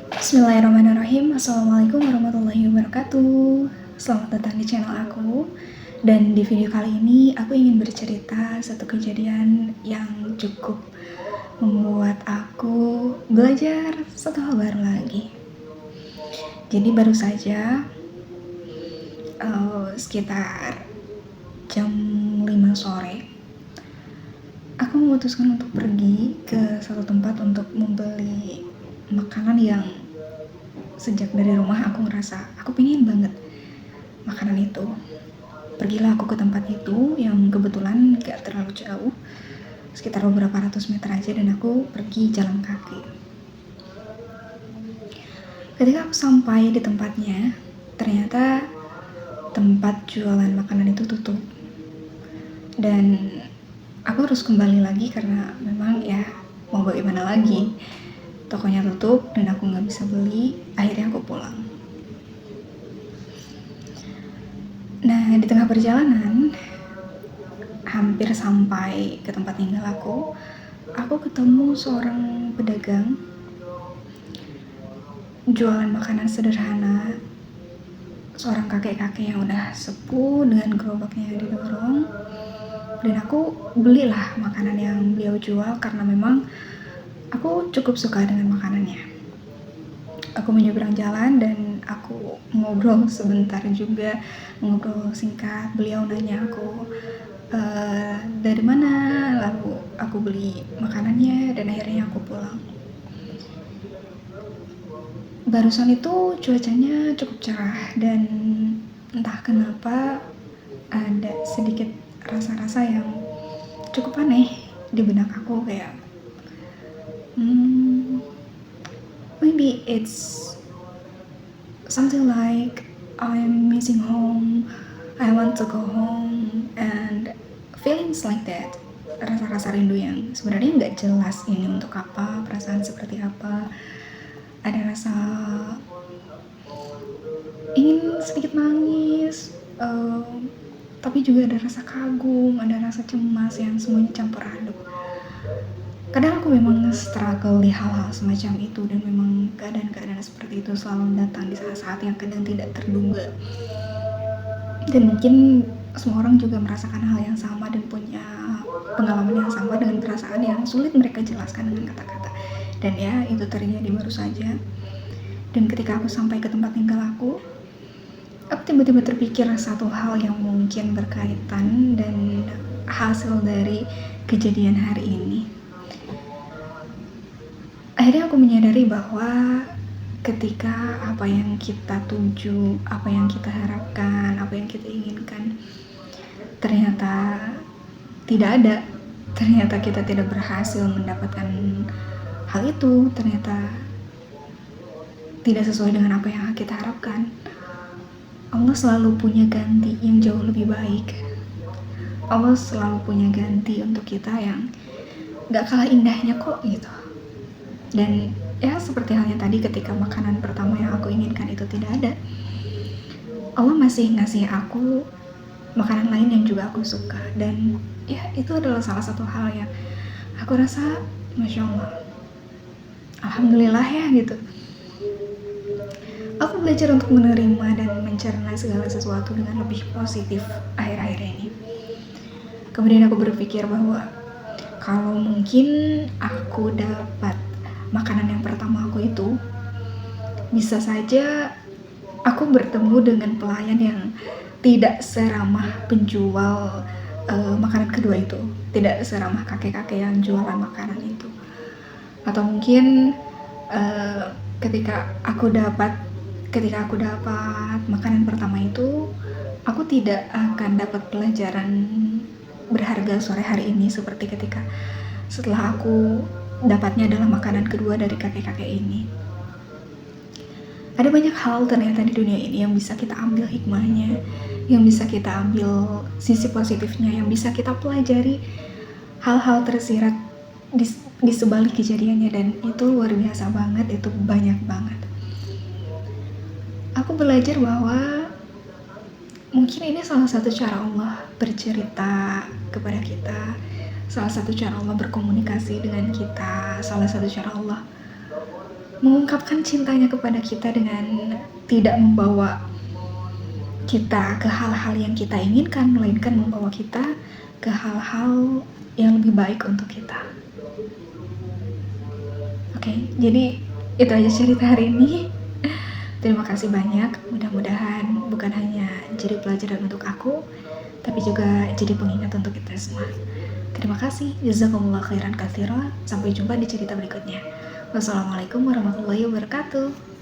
Bismillahirrahmanirrahim. Assalamualaikum warahmatullahi wabarakatuh. Selamat datang di channel aku. Dan di video kali ini aku ingin bercerita satu kejadian yang cukup membuat aku belajar satu hal baru lagi. Jadi baru saja sekitar jam 5 sore aku memutuskan untuk pergi ke satu tempat untuk membeli makanan yang sejak dari rumah aku ngerasa aku pengen banget makanan itu. Pergilah aku ke tempat itu yang kebetulan gak terlalu jauh, sekitar beberapa ratus meter aja, dan aku pergi jalan kaki. Ketika aku sampai di tempatnya, ternyata tempat jualan makanan itu tutup. Dan aku harus kembali lagi karena memang ya mau bagaimana lagi, tokonya tutup dan aku nggak bisa beli. Akhirnya aku pulang. Nah, di tengah perjalanan hampir sampai ke tempat tinggal aku ketemu seorang pedagang jualan makanan sederhana, seorang kakek-kakek yang udah sepuh dengan gerobaknya didorong. Dan aku belilah makanan yang beliau jual karena memang aku cukup suka dengan makanannya. Aku menyeberang jalan dan aku ngobrol sebentar juga, ngobrol singkat. Beliau nanya aku dari mana, lalu aku beli makanannya dan akhirnya aku pulang. Barusan itu cuacanya cukup cerah dan entah kenapa ada sedikit rasa-rasa yang cukup aneh di benak aku, kayak maybe it's something like I'm missing home, I want to go home, and feelings like that. Rasa-rasa rindu yang sebenarnya nggak jelas ini untuk apa, perasaan seperti apa. Ada rasa ingin sedikit nangis, tapi juga ada rasa kagum, ada rasa cemas yang semuanya campur aduk. Kadang aku memang struggle di hal-hal semacam itu, dan memang keadaan-keadaan seperti itu selalu datang di saat-saat yang kadang tidak terduga. Dan mungkin semua orang juga merasakan hal yang sama dan punya pengalaman yang sama dengan perasaan yang sulit mereka jelaskan dengan kata-kata. Dan ya, itu terjadi baru saja. Dan ketika aku sampai ke tempat tinggal aku tiba-tiba terpikir satu hal yang mungkin berkaitan dan hasil dari kejadian hari ini. Akhirnya aku menyadari bahwa ketika apa yang kita tuju, apa yang kita harapkan, apa yang kita inginkan ternyata tidak ada, ternyata kita tidak berhasil mendapatkan hal itu, ternyata tidak sesuai dengan apa yang kita harapkan, Allah selalu punya ganti yang jauh lebih baik. Allah selalu punya ganti untuk kita yang gak kalah indahnya kok gitu. Dan ya seperti halnya tadi, ketika makanan pertama yang aku inginkan itu tidak ada, Allah masih ngasih aku makanan lain yang juga aku suka. Dan ya itu adalah salah satu hal yang aku rasa Masya Allah, Alhamdulillah ya gitu. Aku belajar untuk menerima dan mencerna segala sesuatu dengan lebih positif akhir-akhir ini. Kemudian aku berpikir bahwa kalau mungkin aku dapat makanan yang pertama aku itu, bisa saja aku bertemu dengan pelayan yang tidak seramah penjual makanan kedua itu, tidak seramah kakek-kakek yang jualan makanan itu. Atau mungkin ketika aku dapat makanan pertama itu, aku tidak akan dapat pelajaran berharga sore hari ini seperti ketika setelah aku dapatnya adalah makanan kedua dari kakek-kakek ini. Ada banyak hal ternyata di dunia ini yang bisa kita ambil hikmahnya, yang bisa kita ambil sisi positifnya, yang bisa kita pelajari hal-hal tersirat di sebalik kejadiannya, dan itu luar biasa banget, itu banyak banget. Aku belajar bahwa mungkin ini salah satu cara Allah bercerita kepada kita, salah satu cara Allah berkomunikasi dengan kita, salah satu cara Allah mengungkapkan cintanya kepada kita dengan tidak membawa kita ke hal-hal yang kita inginkan, melainkan membawa kita ke hal-hal yang lebih baik untuk kita. Oke, jadi itu aja cerita hari ini. Terima kasih banyak, mudah-mudahan bukan hanya jadi pelajaran untuk aku, tapi juga jadi pengingat untuk kita semua. Terima kasih, jazakumullah khairan katsira. Sampai jumpa di cerita berikutnya. Wassalamualaikum warahmatullahi wabarakatuh.